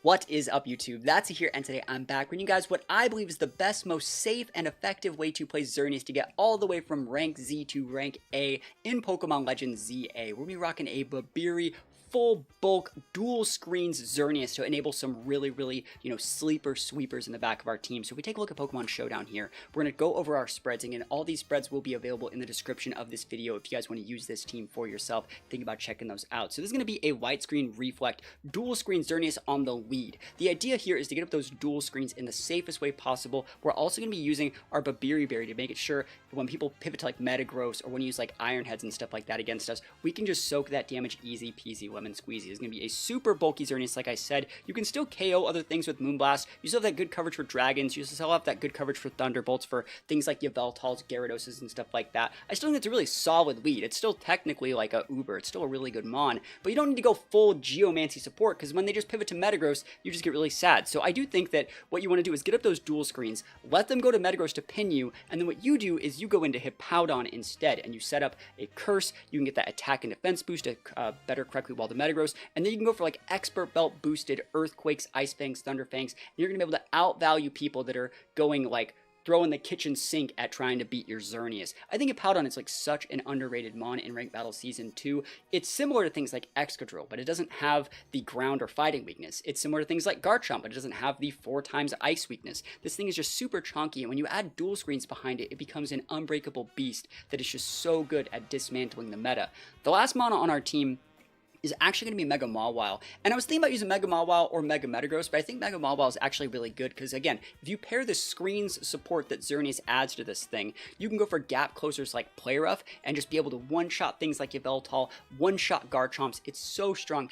What is up, YouTube? That's here, and today I'm back bringing you guys what I believe is the best, most safe, and effective way to play Xerneas to get all the way from rank Z to rank A in Pokemon Legends ZA. We're going to be rocking a Babiri full bulk dual screens Xerneas to enable some really, sleeper sweepers in the back of our team. So if we take a look at Pokemon Showdown here, we're going to go over our spreads. Again, all these spreads will be available in the description of this video if you guys want to use this team for yourself. Think about checking those out. So this is going to be a white screen reflect dual screen Xerneas on the lead. The idea here is to get up those dual screens in the safest way possible. We're also going to be using our Babiri Berry to make it sure when people pivot to like Metagross or when you use like Iron Heads and stuff like that against us, we can just soak that damage easy peasy lemon squeezy. It's going to be a super bulky Xerneas, like I said. You can still KO other things with Moonblast. You still have that good coverage for Dragons. You still have that good coverage for Thunderbolts for things like Yveltals, Gyarados, and stuff like that. I still think it's a really solid lead. It's still technically like a Uber. It's still a really good Mon, but you don't need to go full Geomancy support because when they just pivot to Metagross, you just get really sad. So I do think that what you want to do is get up those dual screens, let them go to Metagross to pin you, and then what you do is you go into Hippowdon instead, and you set up a Curse. You can get that attack and defense boost to better correctly wall the Metagross, and then you can go for like Expert Belt boosted Earthquakes, Ice Fangs, Thunder Fangs, and you're going to be able to outvalue people that are going like throwing the kitchen sink at trying to beat your Xerneas. I think Hippowdon is like such an underrated Mon in Ranked Battle Season 2. It's similar to things like Excadrill, but it doesn't have the ground or fighting weakness. It's similar to things like Garchomp, but it doesn't have the 4x ice weakness. This thing is just super chunky, and when you add dual screens behind it, it becomes an unbreakable beast that is just so good at dismantling the meta. The last Mon on our team is actually going to be Mega Mawile. And I was thinking about using Mega Mawile or Mega Metagross, but I think Mega Mawile is actually really good because, again, if you pair the screens support that Xerneas adds to this thing, you can go for gap closers like Play Rough and just be able to one-shot things like Yveltal, one-shot Garchomps. It's so strong.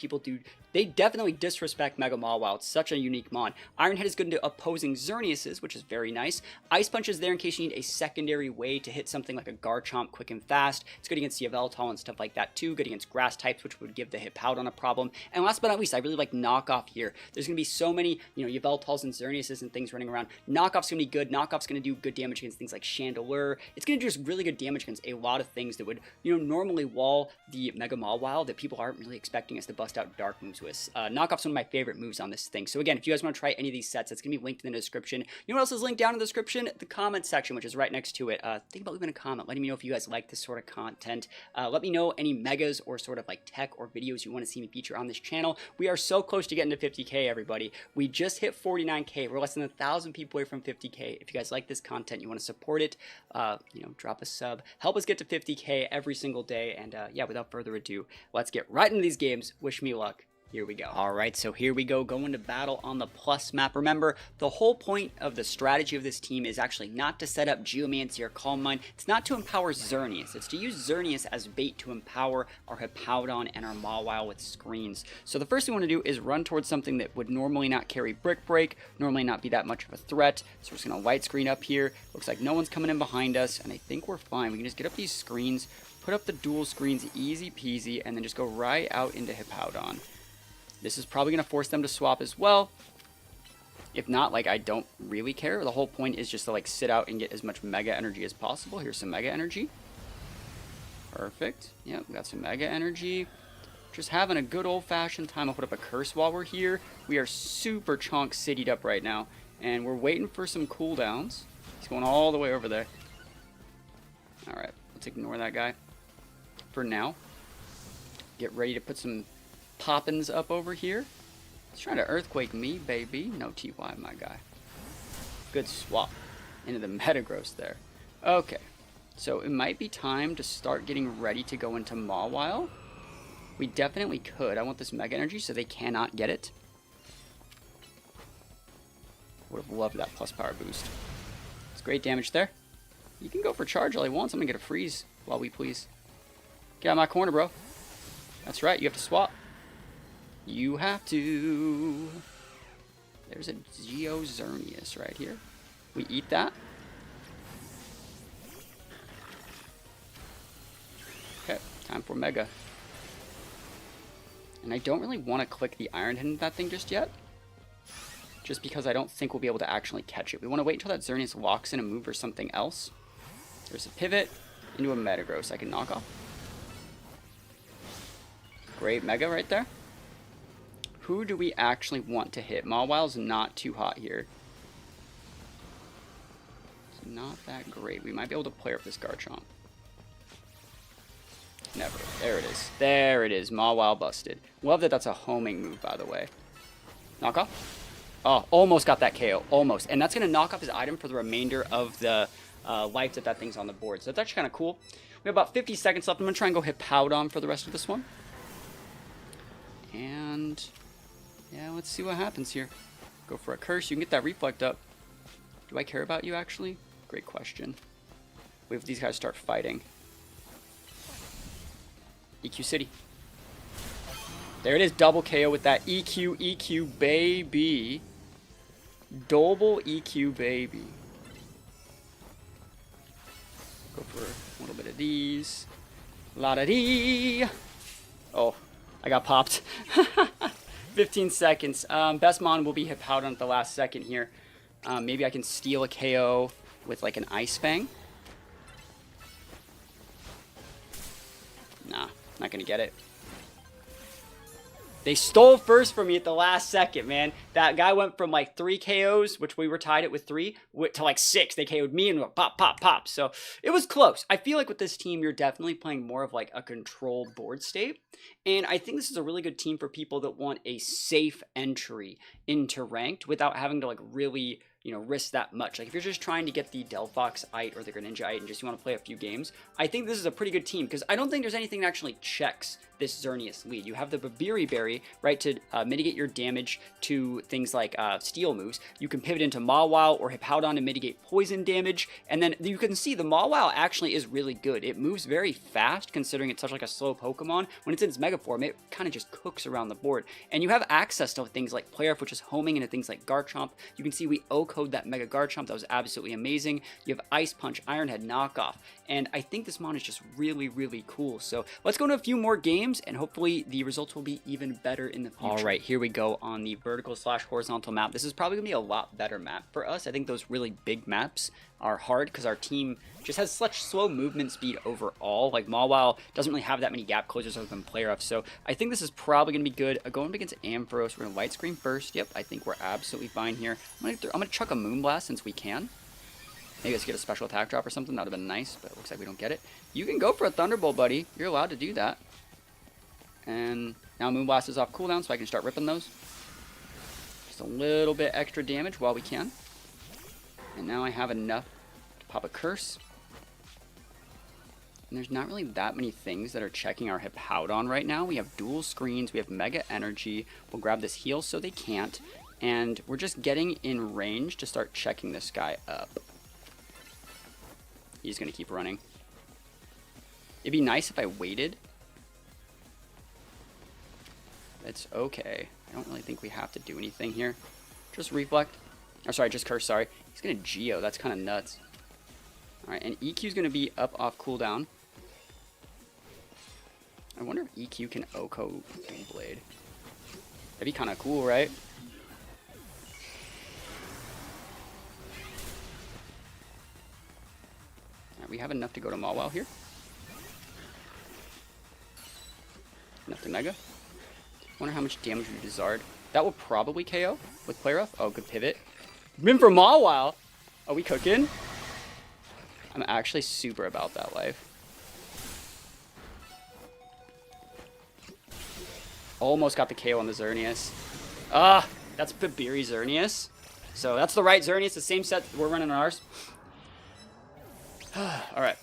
They definitely disrespect Mega Mawile. It's such a unique Mon. Iron Head is good into opposing Xerneases, which is very nice. Ice Punch is there in case you need a secondary way to hit something like a Garchomp quick and fast. It's good against Yveltal and stuff like that too. Good against grass types, which would give the Hippowdon a problem. And last but not least, I really like Knockoff here. There's going to be so many, Yveltals and Xerneases and things running around. Knockoff's going to be good. Knockoff's going to do good damage against things like Chandelure. It's going to do just really good damage against a lot of things that would, normally wall the Mega Mawile that people aren't really expecting us to bust out dark moves with. Knockoff's one of my favorite moves on this thing. So again, if you guys want to try any of these sets, it's going to be linked in the description. You know what else is linked down in the description? The comment section, which is right next to it. Think about leaving a comment, letting me know if you guys like this sort of content. Let me know any megas or sort of like tech or videos you want to see me feature on this channel. We are so close to getting to 50K, everybody. We just hit 49K. We're less than 1,000 people away from 50K. If you guys like this content, you want to support it, drop a sub. Help us get to 50K every single day. And yeah, without further ado, let's get right into these games. Wish me luck. Here we go. Alright, so here we go, going to battle on the plus map. Remember, the whole point of the strategy of this team is actually not to set up Geomancy or Calm Mind. It's not to empower Xerneas. It's to use Xerneas as bait to empower our Hippowdon and our Mawile with screens. So the first thing we want to do is run towards something that would normally not carry Brick Break, normally not be that much of a threat. So we're just going to white screen up here. Looks like no one's coming in behind us, and I think we're fine. We can just get up these screens, put up the dual screens easy peasy, and then just go right out into Hippowdon. This is probably going to force them to swap as well. If not, like, I don't really care. The whole point is just to, like, sit out and get as much Mega Energy as possible. Here's some Mega Energy. Perfect. Yep, we got some Mega Energy. Just having a good old-fashioned time. I'll put up a Curse while we're here. We are super chonk citied up right now. And we're waiting for some cooldowns. He's going all the way over there. Alright, let's ignore that guy for now. Get ready to put some Poppins up over here. He's trying to Earthquake me, baby. No TY, my guy. Good swap into the Metagross there. Okay, so it might be time to start getting ready to go into Mawile. We definitely could. I want this Mega Energy so they cannot get it. Would have loved that plus power boost. It's great damage there. You can go for charge all he wants. I'm gonna get a freeze while we please. Get out of my corner, bro. That's right, you have to swap. You have to. There's a Geo Xerneas right here. We eat that. Okay, time for Mega. And I don't really want to click the Iron Head into that thing just yet. Just because I don't think we'll be able to actually catch it. We want to wait until that Xerneas locks in a move or something else. There's a pivot into a Metagross I can knock off. Great Mega right there. Who do we actually want to hit? Mawil's not too hot here. It's not that great. We might be able to play up this Garchomp. Never. There it is. There it is. Mawile busted. Love that that's a homing move, by the way. Knock off? Oh, almost got that KO. Almost. And that's going to knock off his item for the remainder of the life that thing's on the board. So that's actually kind of cool. We have about 50 seconds left. I'm going to try and go Hippowdon for the rest of this one. And yeah, let's see what happens here. Go for a curse. You can get that reflect up. Do I care about you, actually? Great question. Wait if these guys start fighting. EQ City. There it is. Double KO with that EQ, EQ, baby. Double EQ, baby. Go for a little bit of these. La-da-dee. Oh, I got popped. 15 seconds. Best mon will be Hippowdon at the last second here. Maybe I can steal a KO with like an Ice Fang. Nah, not gonna get it. They stole first from me at the last second, man. That guy went from like 3 KOs, which we were tied it with 3, to like 6. They KO'd me and went pop, pop, pop. So it was close. I feel like with this team, you're definitely playing more of like a controlled board state. And I think this is a really good team for people that want a safe entry into ranked without having to like really, you know, risk that much. Like if you're just trying to get the Delphox-ite or the Greninja-ite and just you want to play a few games, I think this is a pretty good team because I don't think there's anything that actually checks this Xerneas lead. You have the Babiri Berry, right, to mitigate your damage to things like steel moves. You can pivot into Mawile or Hippowdon to mitigate poison damage. And then you can see the Mawile actually is really good. It moves very fast considering it's such like a slow Pokemon. When it's in its Mega Form, it kind of just cooks around the board. And you have access to things like Play Rough, which is homing into things like Garchomp. You can see we O-code that Mega Garchomp. That was absolutely amazing. You have Ice Punch, Iron Head, Knockoff. And I think this mon is just really, really cool. So let's go into a few more games, and hopefully the results will be even better in the future. All right, here we go on the vertical/horizontal map. This is probably going to be a lot better map for us. I think those really big maps are hard because our team just has such slow movement speed overall. Like Mawile doesn't really have that many gap closers other than Play Rough. So I think this is probably going to be good. Going up against Ampharos, we're going to Light Screen first. Yep, I think we're absolutely fine here. I'm going to chuck a Moonblast since we can. Maybe let's get a special attack drop or something. That would have been nice, but it looks like we don't get it. You can go for a Thunderbolt, buddy. You're allowed to do that. And now Moonblast is off cooldown, so I can start ripping those. Just a little bit extra damage while we can. And now I have enough to pop a Curse. And there's not really that many things that are checking our Hippowdon right now. We have Dual Screens. We have Mega Energy. We'll grab this heal so they can't. And we're just getting in range to start checking this guy up. He's going to keep running. It'd be nice if I waited. It's okay. I don't really think we have to do anything here. Just Reflect. Or sorry, just Curse, sorry. He's going to Geo. That's kind of nuts. Alright, and EQ's going to be up off cooldown. I wonder if EQ can OHKO Dual Blade. That'd be kind of cool, right? We have enough to go to Mawile here. Enough to Mega. Wonder how much damage we Desard. That will probably KO with Play Rough. Oh, good pivot. Win for Mawile. Are we cooking? I'm actually super about that life. Almost got the KO on the Xerneas. Ah, that's Babiri Xerneas. So that's the right Xerneas, the same set we're running on ours. All right.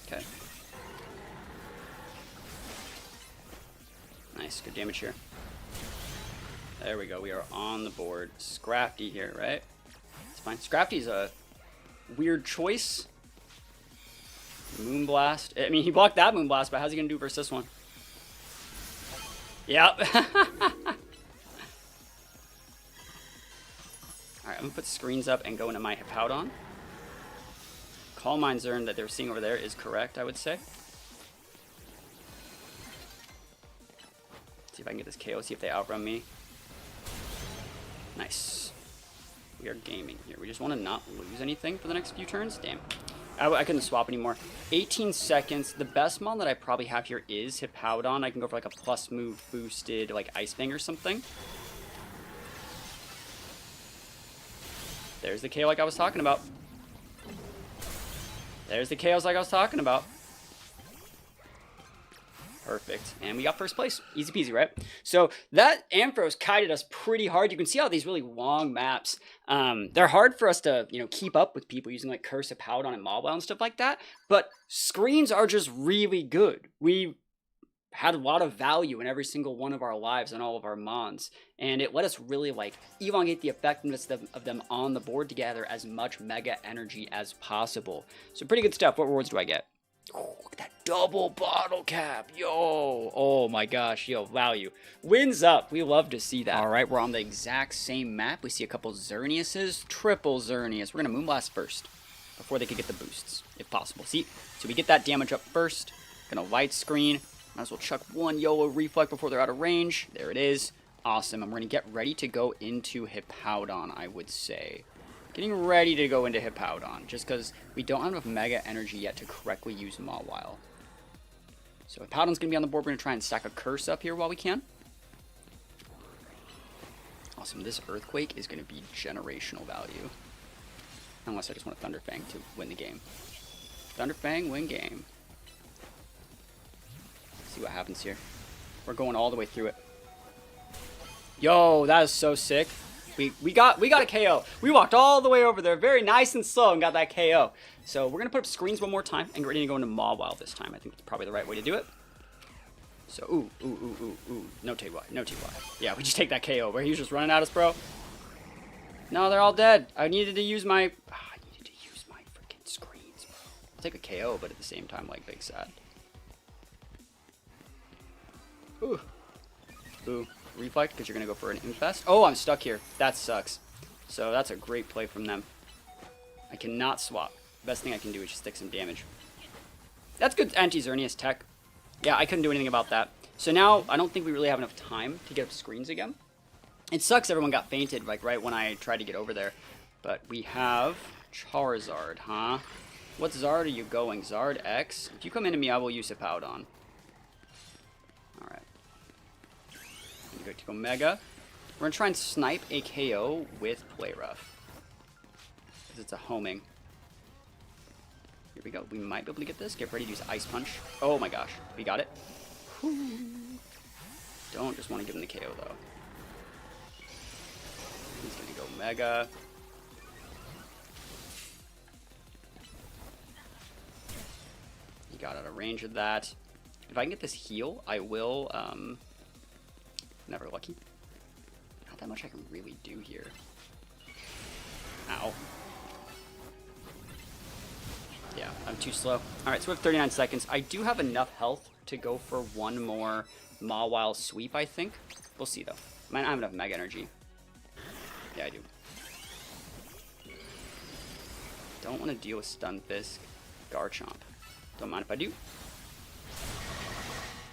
Okay. Nice, good damage here. There we go. We are on the board. Scrafty here, right? It's fine. Scrafty's a weird choice. Moonblast. I mean, he blocked that Moonblast, but how's he going to do versus this one? Yep. Alright, I'm going to put screens up and go into my Hippowdon. Calm Mind Xern that they're seeing over there is correct, I would say. can get this KO, see if they outrun me. Nice. We are gaming here. We just want to not lose anything for the next few turns. Damn. I couldn't swap anymore. 18 seconds. The best mon that I probably have here is Hippowdon. I can go for like a plus move boosted like Ice Fang or something. There's the KO like I was talking about. There's the KOs like I was talking about. Perfect. And we got first place. Easy peasy, right? So that Ampharos kited us pretty hard. You can see how these really long maps, they're hard for us to, you know, keep up with people using like Curse, Hippowdon, and Mobile and stuff like that. But screens are just really good. We had a lot of value in every single one of our lives and all of our mons. And it let us really like elongate the effectiveness of them on the board to gather as much mega energy as possible. So pretty good stuff. What rewards do I get? Oh, look at that double bottle cap. Yo. Oh my gosh. Yo, value. Wins up. We love to see that. All right, we're on the exact same map. We see a couple Xerneases. Triple Xerneas. We're going to Moonblast first before they could get the boosts, if possible. See? So we get that damage up first. Going to light screen. Might as well chuck one YOLO Reflect before they're out of range. There it is. Awesome. And we're going to get ready to go into Hippowdon, I would say. Getting ready to go into Hippowdon, just because we don't have enough mega energy yet to correctly use Mawile. So Hippowdon's going to be on the board. We're going to try and stack a Curse up here while we can. Awesome. This Earthquake is going to be generational value. Unless I just want a Thunder Fang to win the game. Thunder Fang, win game. Let's see what happens here. We're going all the way through it. Yo, that is so sick. We got a KO. We walked all the way over there, very nice and slow, and got that KO. So we're gonna put up screens one more time and get ready to go into Mawile this time. I think that's probably the right way to do it. So ooh, no TY, no TY. Yeah, we just take that KO. Where he was just running at us, bro. No, they're all dead. I needed to use my freaking screens, bro. I'll take a KO, but at the same time, like big sad. Ooh, ooh. Reflect because you're going to go for an Infest. Oh, I'm stuck here. That sucks. So that's a great play from them. I cannot swap. Best thing I can do is just stick some damage. That's good anti-Xerneas tech. Yeah, I couldn't do anything about that. So now I don't think we really have enough time to get up screens again. It sucks everyone got fainted like right when I tried to get over there. But we have Charizard, huh? What Zard are you going? Zard X? If you come into me, I will use Hippowdon. Alright. Good to go Mega. We're gonna try and snipe a KO with Play Rough. Because it's a homing. Here we go. We might be able to get this. Get ready to use Ice Punch. Oh my gosh. We got it. Whew. Don't just want to give him the KO though. He's gonna go Mega. He got out of range of that. If I can get this heal, I will never lucky. Not that much I can really do here. Ow. Yeah, I'm too slow. Alright, so we have 39 seconds. I do have enough health to go for one more Mawile sweep, I think. We'll see, though. I have enough Mega Energy. Yeah, I do. Don't want to deal with Stunfisk. Garchomp. Don't mind if I do.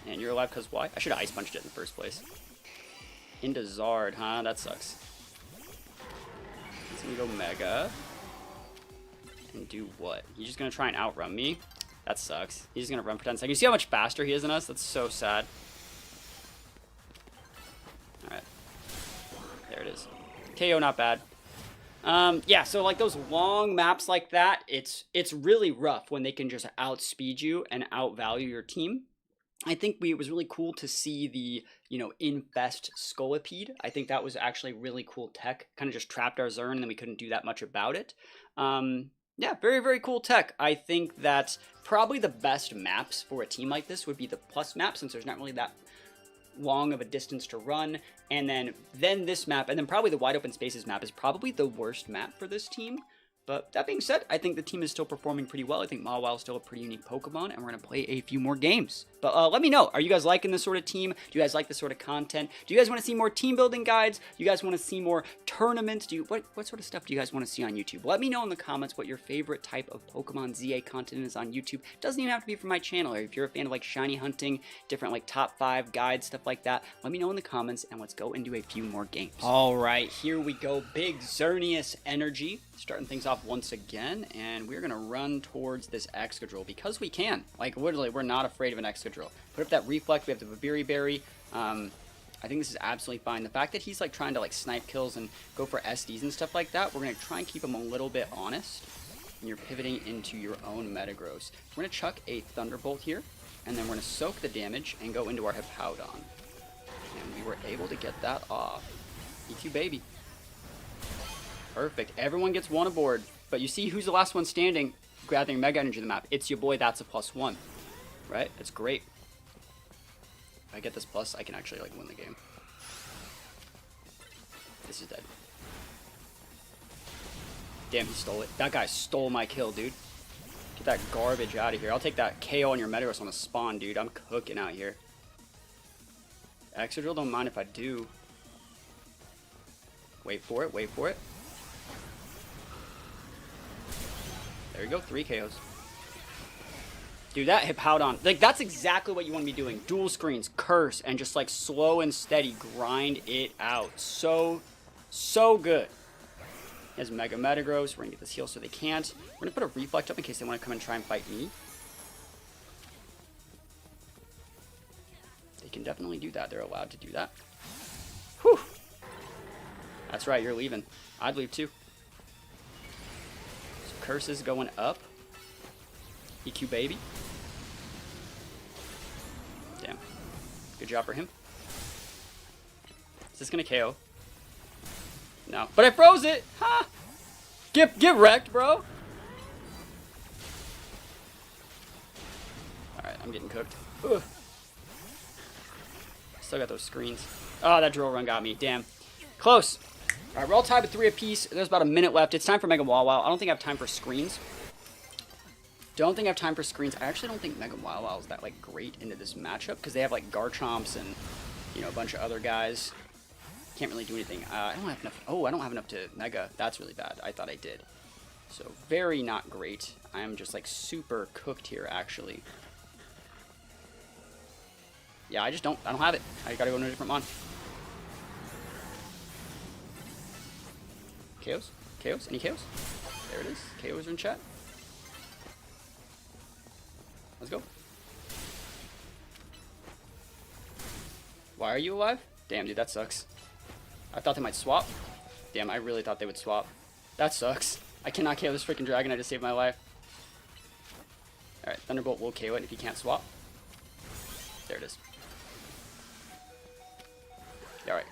And you're alive because why? I should have Ice Punched it in the first place. Into Zard, huh? That sucks. He's gonna go Mega. And do what? He's just gonna try and outrun me? That sucks. He's just gonna run for 10 seconds. You see how much faster he is than us? That's so sad. Alright. There it is. KO, not bad. Yeah, so like those long maps like that, it's really rough when they can just outspeed you and outvalue your team. I think it was really cool to see the, Infest Scolipede. I think that was actually really cool tech. Kind of just trapped our Zern and then we couldn't do that much about it. Yeah, very, very cool tech. I think that probably the best maps for a team like this would be the plus map, since there's not really that long of a distance to run. And then this map, and then probably the wide open spaces map is probably the worst map for this team. But that being said, I think the team is still performing pretty well. I think Mawile is still a pretty unique Pokemon, and we're going to play a few more games. But let me know, are you guys liking this sort of team? Do you guys like this sort of content? Do you guys want to see more team building guides? Do you guys want to see more tournaments? What sort of stuff do you guys want to see on YouTube? Let me know in the comments what your favorite type of Pokemon ZA content is on YouTube. It doesn't even have to be from my channel. Or if you're a fan of like shiny hunting, different like top 5 guides, stuff like that, let me know in the comments and let's go into a few more games. All right, here we go. Big Xerneas energy. Starting things off once again, and we're gonna run towards this Excadrill because we can. Like, literally, we're not afraid of an Excadrill. Put up that Reflect, we have the Viviri Berry. I think this is absolutely fine. The fact that he's like trying to like snipe kills and go for SDs and stuff like that, we're gonna try and keep him a little bit honest. And you're pivoting into your own Metagross. We're gonna chuck a Thunderbolt here, and then we're gonna soak the damage and go into our Hippowdon. And we were able to get that off. EQ baby. Perfect. Everyone gets one aboard. But you see who's the last one standing gathering Mega Energy on the map. It's your boy, THATSAplusONE. Right? It's great. If I get this plus, I can actually like win the game. This is dead. Damn, he stole it. That guy stole my kill, dude. Get that garbage out of here. I'll take that KO on your Metagross on the spawn, dude. I'm cooking out here. Excadrill, don't mind if I do. Wait for it, wait for it. There you go, 3 KOs. Dude, that Hippowdon, like, that's exactly what you want to be doing. Dual screens, curse, and just, like, slow and steady grind it out. So good. He has Mega Metagross. We're going to get this heal so they can't. We're going to put a Reflect up in case they want to come and try and fight me. They can definitely do that. They're allowed to do that. Whew. That's right, you're leaving. I'd leave too. Curses going up. EQ baby. Damn. Good job for him. Is this gonna KO? No. But I froze it! Ha! Get wrecked, bro! Alright, I'm getting cooked. Ugh. Still got those screens. Oh, that drill run got me. Damn. Close. Alright, we're all tied with 3 apiece. There's about a minute left. It's time for Mega Wow Wow. I don't think I have time for screens. Don't think I have time for screens. I actually don't think Mega Wow Wow is that, like, great into this matchup because they have, like, Garchomps and, you know, a bunch of other guys. Can't really do anything. I don't have enough. Oh, I don't have enough to Mega. That's really bad. I thought I did. So, very not great. I am just, like, super cooked here, actually. Yeah, I don't have it. I gotta go into a different mon. KOs? KOs? Any KOs? There it is. KOs are in chat. Let's go. Why are you alive? Damn, dude, that sucks. I thought they might swap. Damn, I really thought they would swap. That sucks. I cannot KO this freaking dragon. I just saved my life. Alright, Thunderbolt will KO it if he can't swap. There it is. Alright.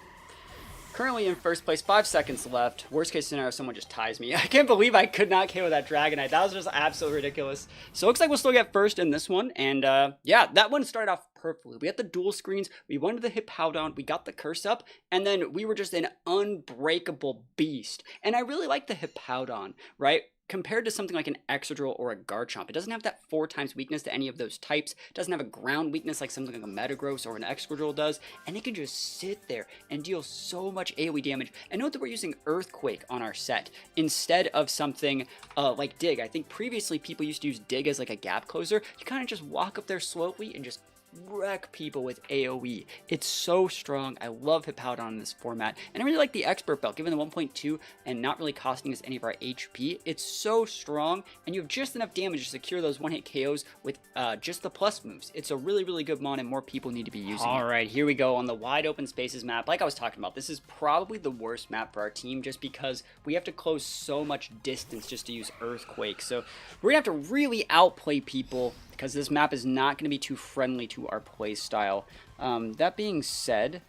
Currently in first place, 5 seconds left. Worst case scenario, someone just ties me. I can't believe I could not KO that Dragonite. That was just absolutely ridiculous. So it looks like we'll still get first in this one. And yeah, that one started off perfectly. We had the dual screens, we went to the Hippowdon, we got the curse up, and then we were just an unbreakable beast. And I really like the Hippowdon, right? Compared to something like an Excadrill or a Garchomp, it doesn't have that 4 times weakness to any of those types. It doesn't have a ground weakness like something like a Metagross or an Excadrill does. And it can just sit there and deal so much AoE damage. And note that we're using Earthquake on our set instead of something like Dig. I think previously people used to use Dig as like a gap closer. You kind of just walk up there slowly and just wreck people with AoE. It's so strong. I love Hippowdon in this format, and I really like the Expert Belt, given the 1.2 and not really costing us any of our HP. It's so strong, and you have just enough damage to secure those one-hit KOs with just the plus moves. It's a really, really good mon, and more people need to be using it. All right, here we go on the wide open spaces map. Like I was talking about, this is probably the worst map for our team, just because we have to close so much distance just to use Earthquake. So we're gonna have to really outplay people, because this map is not going to be too friendly to our play style. That being said,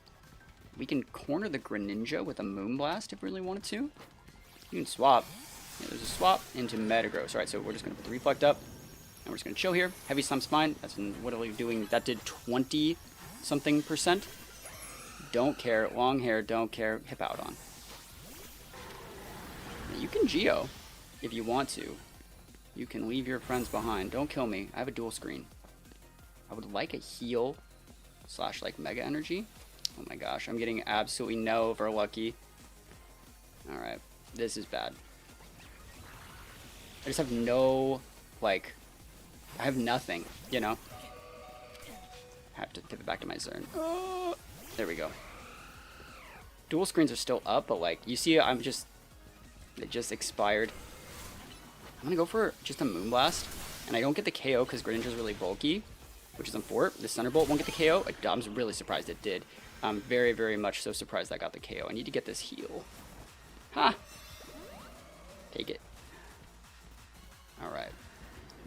we can corner the Greninja with a Moonblast if we really wanted to. You can swap. Yeah, there's a swap into Metagross. Alright, so we're just going to put the Reflect up, and we're just going to chill here. Heavy Stomp Spine. That's what are we doing? That did 20-something%. Don't care. Long hair, don't care. Hippowdon. You can Geo if you want to. You can leave your friends behind. Don't kill me. I have a dual screen. I would like a heal slash like mega energy. Oh my gosh, I'm getting absolutely no over lucky. Alright, this is bad. I just have no, like, I have nothing, you know? I have to pivot back to my Xern. There we go. Dual screens are still up, but like, you see, they just expired. I'm gonna go for just a Moonblast, and I don't get the KO because Greninja's really bulky, which is unfortunate. The Thunderbolt won't get the KO. I'm really surprised it did. I'm very, very much so surprised I got the KO. I need to get this heal. Ha! Take it. Alright.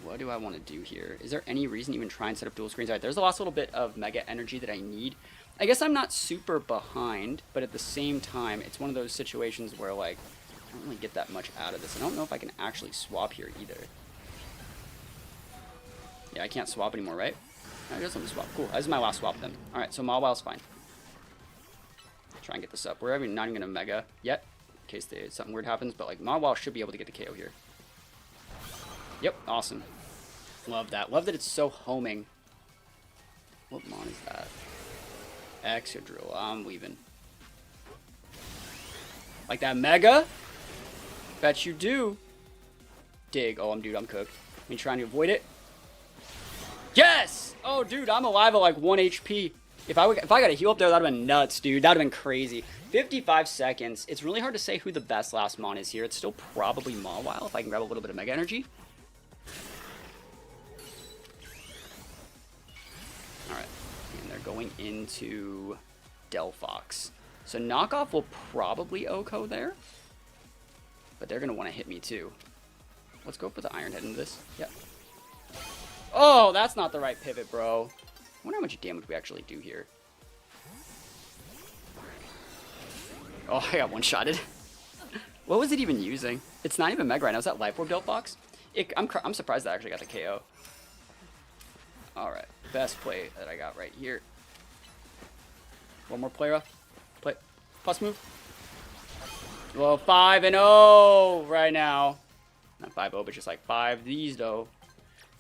What do I want to do here? Is there any reason to even try and set up dual screens? Alright, there's the last little bit of mega energy that I need. I guess I'm not super behind, but at the same time, it's one of those situations where, like, I don't really get that much out of this. I don't know if I can actually swap here either. Yeah, I can't swap anymore, right? I guess let me swap. Cool. This is my last swap then. Alright, so Mawil's fine. Try and get this up. We're not even going to mega yet, in case something weird happens, but like Mawile should be able to get the KO here. Yep, awesome. Love that. Love that it's so homing. What mon is that? Excadrill. I'm leaving. Like that mega? Bet you do. Dig. Oh, I'm cooked. I'm trying to avoid it. Yes! Oh, dude, I'm alive at like 1 HP. If I got a heal up there, that would have been nuts, dude. That would have been crazy. 55 seconds. It's really hard to say who the best last mon is here. It's still probably Mawile if I can grab a little bit of mega energy. Alright. And they're going into Delphox. So knockoff will probably OHKO there. But they're going to want to hit me too. Let's go for the Iron Head into this. Yep. Oh, that's not the right pivot, bro. I wonder how much damage we actually do here. Oh, I got one-shotted. What was it even using? It's not even Mega right now. Is that Life Orb Delphox? I'm surprised I actually got the KO. Alright, best play that I got right here. One more player. Play. Plus move. Well, 5-0 right now. Not 5-0, but just like 5 these though.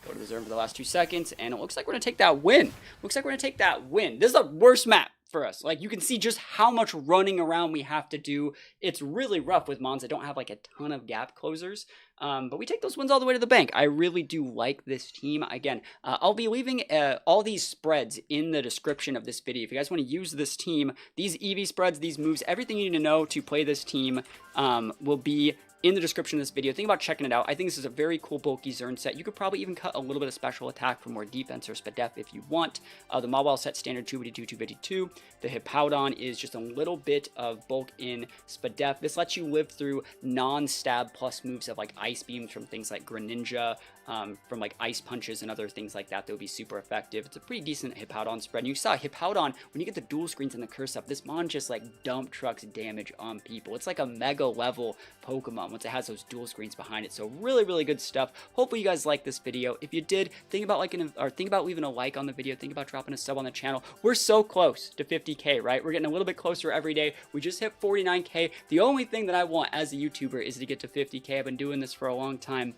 Go to the Xern for the last 2 seconds, and it looks like we're going to take that win. Looks like we're going to take that win. This is the worst map for us. Like, you can see just how much running around we have to do. It's really rough with mons that don't have, like, a ton of gap closers. But we take those wins all the way to the bank. I really do like this team. Again, I'll be leaving all these spreads in the description of this video. If you guys want to use this team, these EV spreads, these moves, everything you need to know to play this team will be in the description of this video. Think about checking it out. I think this is a very cool bulky Xern set. You could probably even cut a little bit of special attack for more defense or SPDEF if you want. The Mawile set standard 252, 252. The Hippowdon is just a little bit of bulk in SPDEF. This lets you live through non-stab plus moves of like Ice Beams from things like Greninja, from like Ice Punches and other things like that would be super effective. It's a pretty decent Hippowdon spread. And you saw Hippowdon, when you get the dual screens and the curse up, this mon just like dump trucks damage on people. It's like a mega level Pokemon once it has those dual screens behind it. So really, really good stuff. Hopefully you guys liked this video. If you did, think about leaving a like on the video. Think about dropping a sub on the channel. We're so close to 50K, right? We're getting a little bit closer every day. We just hit 49K. The only thing that I want as a YouTuber is to get to 50K. I've been doing this for a long time,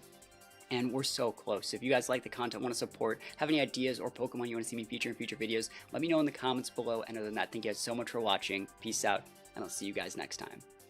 and we're so close. So if you guys like the content, want to support, have any ideas or Pokemon you want to see me feature in future videos, let me know in the comments below. And other than that, thank you guys so much for watching. Peace out, and I'll see you guys next time.